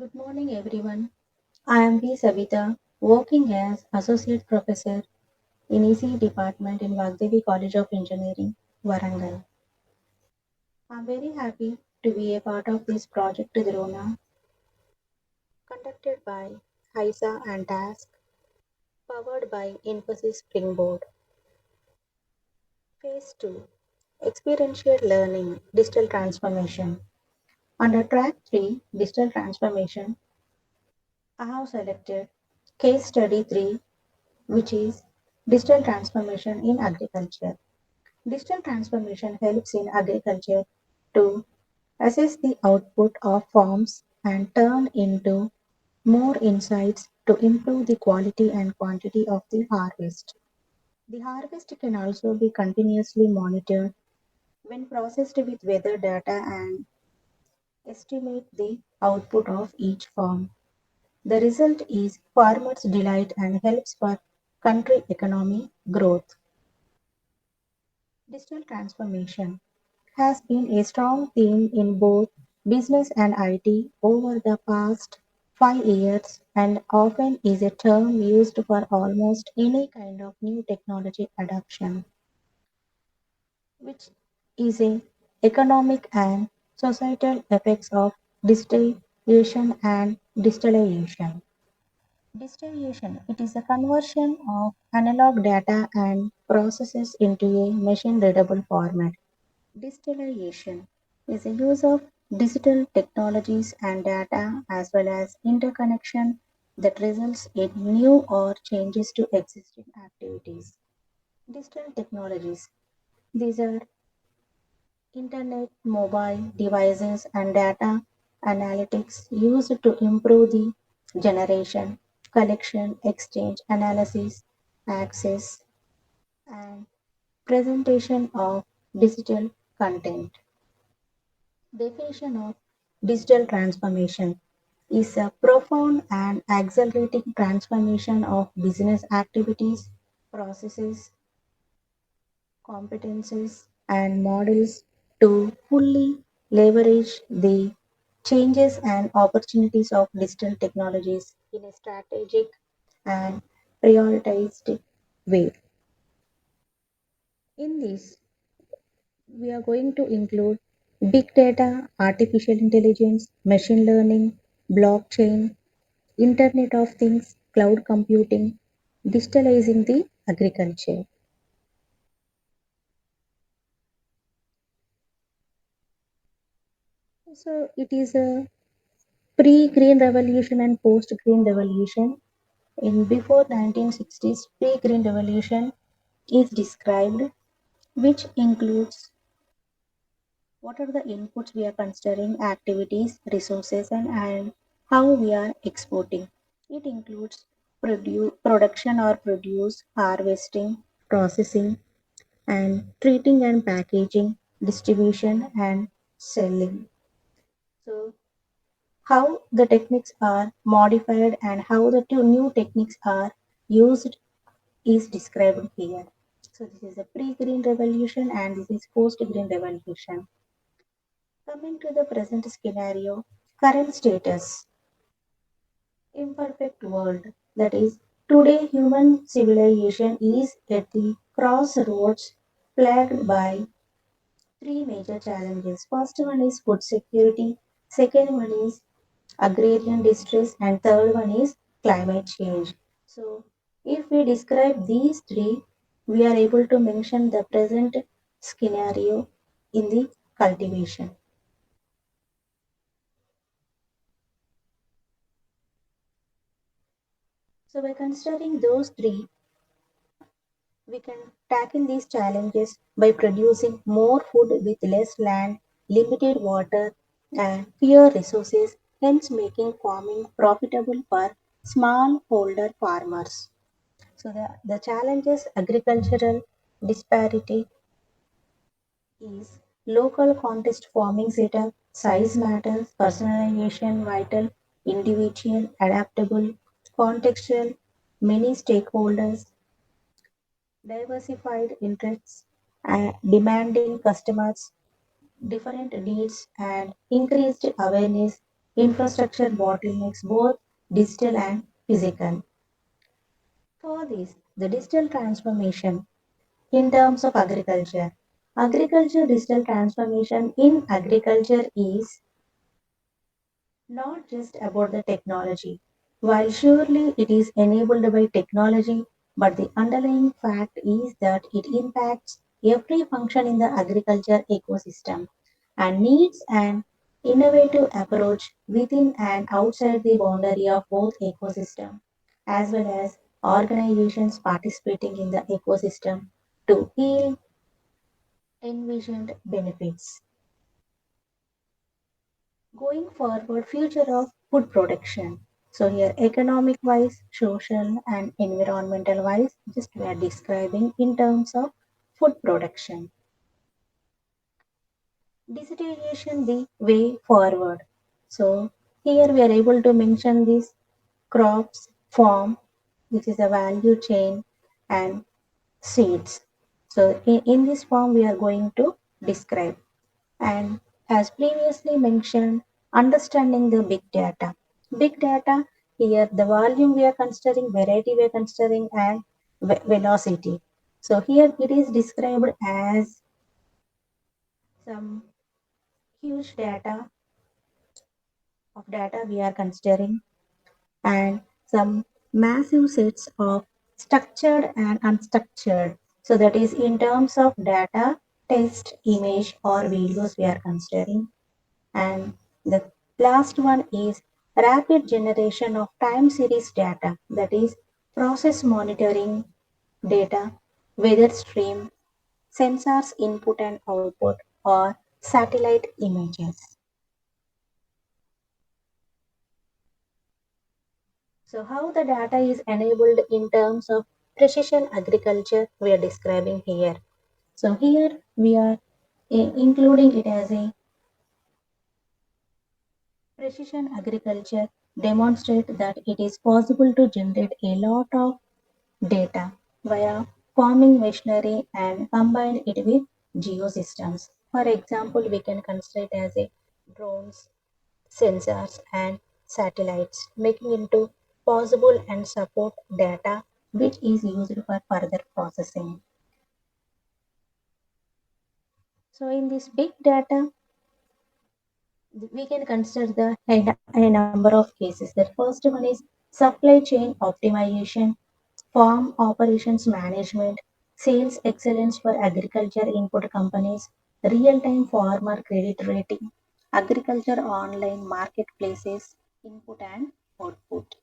Good morning, everyone. I am Sabitha, working as Associate Professor in EC Department in VAAGDEVI College of Engineering, Warangal. I am very happy to be a part of this project Drona, conducted by HISA and TASK, powered by Infosys Springboard. Phase 2 Experiential Learning Digital Transformation. Under Track 3 Digital Transformation, I have selected Case Study 3, which is digital transformation in agriculture. Digital transformation helps in agriculture to assess the output of farms and turn into more insights to improve the quality and quantity of the harvest. The harvest can also be continuously monitored when processed with weather data and estimate the output of each farm. The result is farmers' delight and helps for country economy growth. Digital transformation has been a strong theme in both business and IT over the past 5 years and often is a term used for almost any kind of new technology adoption, which is a economic and societal effects of digitalization and digitalization. Digitalization, it is a conversion of analog data and processes into a machine-readable format. Digitalization is the use of digital technologies and data as well as interconnection that results in new or changes to existing activities. Digital technologies, these are internet, mobile devices, and data analytics used to improve the generation, collection, exchange, analysis, access, and presentation of digital content. Definition of digital transformation is a profound and accelerating transformation of business activities, processes, competences, and models to fully leverage the changes and opportunities of digital technologies in a strategic and prioritized way. In this, we are going to include big data, artificial intelligence, machine learning, blockchain, Internet of Things, cloud computing, digitalizing the agriculture. So it is a pre-green revolution and post-green revolution. In before 1960s, pre-green revolution is described, which includes what are the inputs we are considering, activities, resources, and how we are exporting. It includes production or produce, harvesting, processing, and treating and packaging, distribution and selling. So, how the techniques are modified and how the two new techniques are used is described here. So, this is a pre-green revolution and this is post-green revolution. Coming to the present scenario, current status, imperfect world. That is, today human civilization is at the crossroads plagued by three major challenges. First one is food security, second one is agrarian distress, and third one is climate change. So, if we describe these three, we are able to mention the present scenario in the cultivation. So, by considering those three, we can tackle these challenges by producing more food with less land, limited water, and fewer resources, hence making farming profitable for smallholder farmers. So the challenges agricultural disparity is local context farming setup, size matters, personalization vital, individual, adaptable, contextual, many stakeholders, diversified interests, demanding customers, different needs, and increased awareness. infrastructure bottlenecks, both digital and physical. For this, the digital transformation in terms of agriculture. Agriculture digital transformation in agriculture is not just about the technology. While surely it is enabled by technology, but the underlying fact is that it impacts every function in the agriculture ecosystem and needs an innovative approach within and outside the boundary of both ecosystem, as well as organizations participating in the ecosystem to yield envisioned benefits. Going forward, future of food production. So here economic wise, social and environmental wise, just we are describing in terms of food production. Digitalization the way forward. So here we are able to mention this crops, farm, which is a value chain, and seeds. So in this form we are going to describe. And as previously mentioned, understanding the big data. Big data here, the volume we are considering, variety we are considering, and velocity. So here it is described as some huge data of data we are considering and some massive sets of structured and unstructured. So that is in terms of data, text, image or videos we are considering. And the last one is rapid generation of time series data, that is process monitoring data, weather stream, sensors input and output, or satellite images. So how the data is enabled in terms of precision agriculture we are describing here. So here we are including it as a precision agriculture demonstrate that it is possible to generate a lot of data via farming machinery and combine it with geosystems. For example, we can consider it as a drones, sensors, and satellites, making into possible and support data which is used for further processing. So, in this big data, we can consider a number of cases. The first one is supply chain optimization, farm operations management, sales excellence for agriculture input companies, real-time farmer credit rating, agriculture online marketplaces, input and output.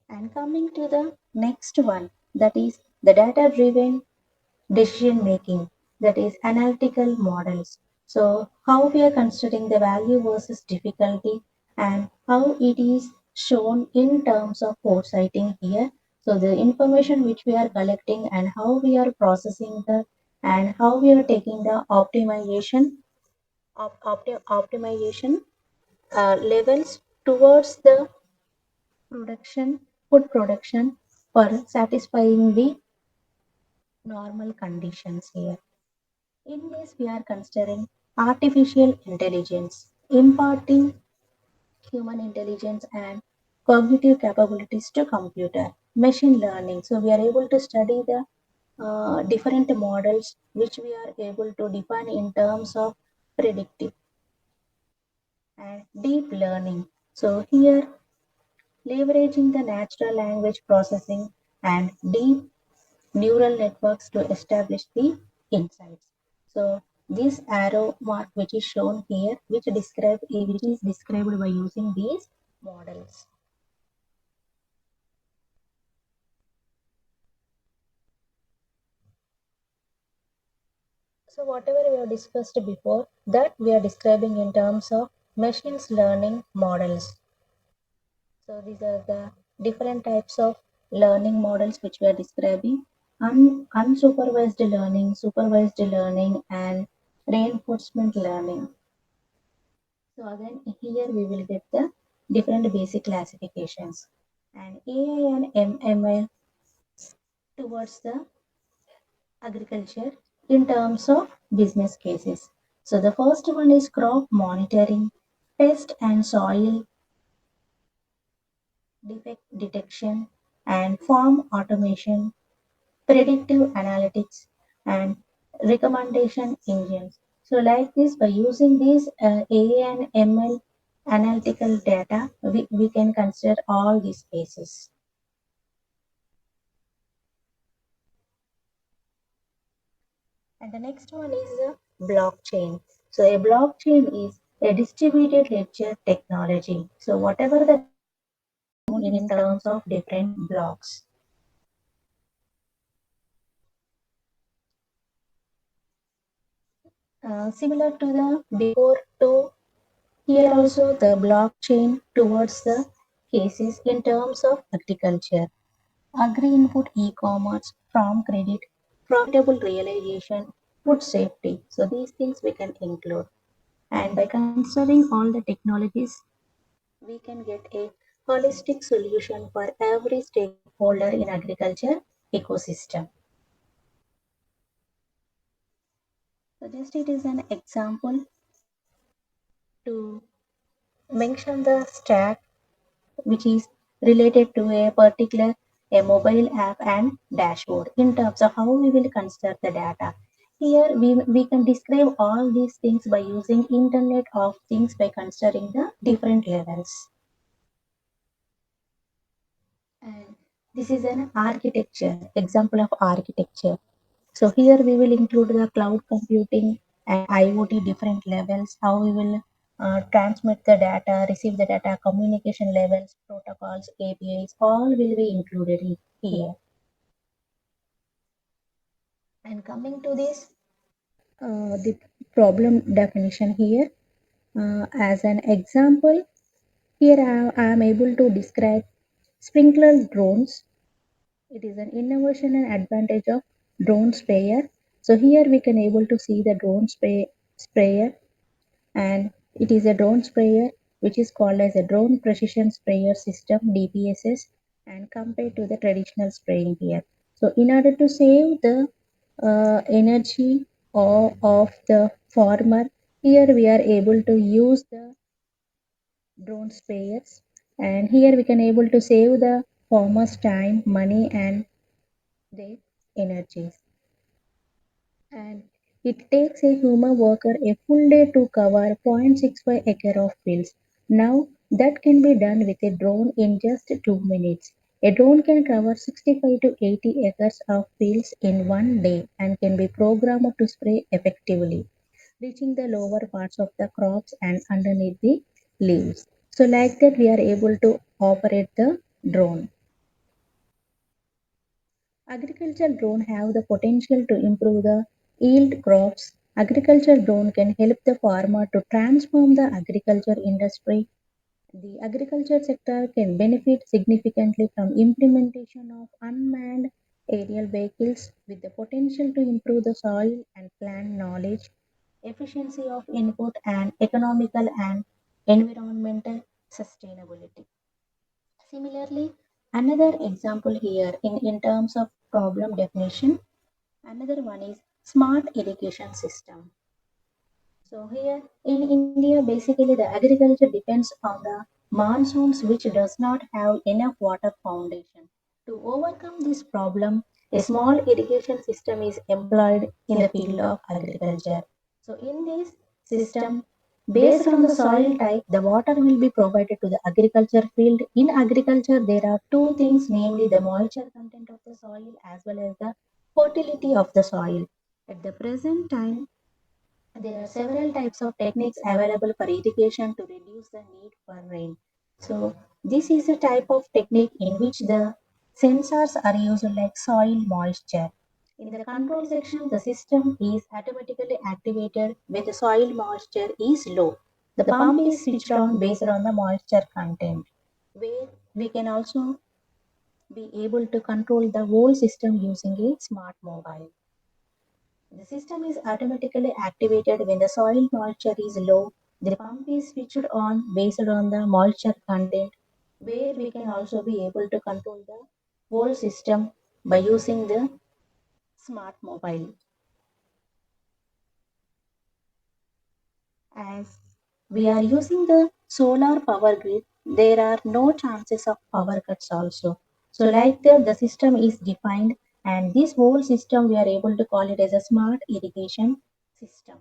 And coming to the next one, that is the data-driven decision making, that is analytical models. So how we are considering the value versus difficulty and how it is shown in terms of foresighting here. So the information which we are collecting and how we are processing the and how we are taking the optimization levels towards the production food production for satisfying the normal conditions here. In this, we are considering artificial intelligence, imparting human intelligence and cognitive capabilities to computer, machine learning. So we are able to study the different models which we are able to define in terms of predictive and deep learning. So here, leveraging the natural language processing and deep neural networks to establish the insights. So this arrow mark which is shown here, which is described by using these models. So whatever we have discussed before, that we are describing in terms of machine learning models. So these are the different types of learning models which we are describing. Unsupervised learning, supervised learning, and reinforcement learning. So again, here we will get the different basic classifications. And AI and MML towards the agriculture. in terms of business cases. So the first one is crop monitoring, pest and soil defect detection, and farm automation, predictive analytics, and recommendation engines. So like this, by using these AI and ML analytical data, we can consider all these cases. And the next one is the blockchain. So a blockchain is a distributed ledger technology. So whatever the in terms of different blocks. Similar to the before two, here also the blockchain towards the cases in terms of agriculture, agri-input e-commerce, farm credit, profitable realization, food safety. So these things we can include. And by considering all the technologies, we can get a holistic solution for every stakeholder in agriculture ecosystem. So just it is an example to mention the stack which is related to a particular a mobile app and dashboard in terms of how we will consider the data. Here we can describe all these things by using Internet of Things by considering the different levels. And this is an architecture, example of architecture. So here we will include the cloud computing and IoT different levels, how we will transmit the data, receive the data, communication levels, protocols, APIs, all will be included here. And coming to this, the problem definition here, as an example, here I am able to describe sprinkler drones. It is an innovation and advantage of drone sprayer. So here we can able to see the sprayer, and it is a drone sprayer which is called as a drone precision sprayer system DPSS, and compared to the traditional spraying here. So in order to save the energy of the farmer, here we are able to use the drone sprayers, and here we can able to save the farmers time, money, and their energies. And it takes a human worker a full day to cover 0.65 acre of fields. Now that can be done with a drone in just 2 minutes. A drone can cover 65 to 80 acres of fields in one day and can be programmed to spray effectively, reaching the lower parts of the crops and underneath the leaves. So like that we are able to operate the drone. Agricultural drone have the potential to improve the yield crops. Agricultural drone can help the farmer to transform the agriculture industry. The agriculture sector can benefit significantly from implementation of unmanned aerial vehicles with the potential to improve the soil and plant knowledge, efficiency of input, and economical and environmental sustainability. Similarly, another example here in terms of problem definition, another one is smart irrigation system. So here in India, basically the agriculture depends on the monsoons which does not have enough water foundation. To overcome this problem, a small irrigation system is employed in the field of agriculture. So in this system, based on the soil type, the water will be provided to the agriculture field. In agriculture, there are two things, namely the moisture content of the soil as well as the fertility of the soil. At the present time, there are several types of techniques available for irrigation to reduce the need for rain. So, this is a type of technique in which the sensors are used like soil moisture. In the control section, the system is automatically activated when the soil moisture is low. The pump is switched on based on the moisture content, where we can also be able to control the whole system using a smart mobile. The system is automatically activated when the soil moisture is low. The pump is switched on based on the moisture content, where we can also be able to control the whole system by using the smart mobile. As we are using the solar power grid, there are no chances of power cuts also. So like that, the system is defined, and this whole system we are able to call it as a smart irrigation system.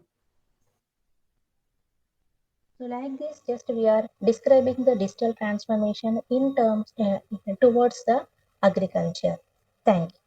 So like this, just we are describing the digital transformation in terms towards the agriculture. Thank you.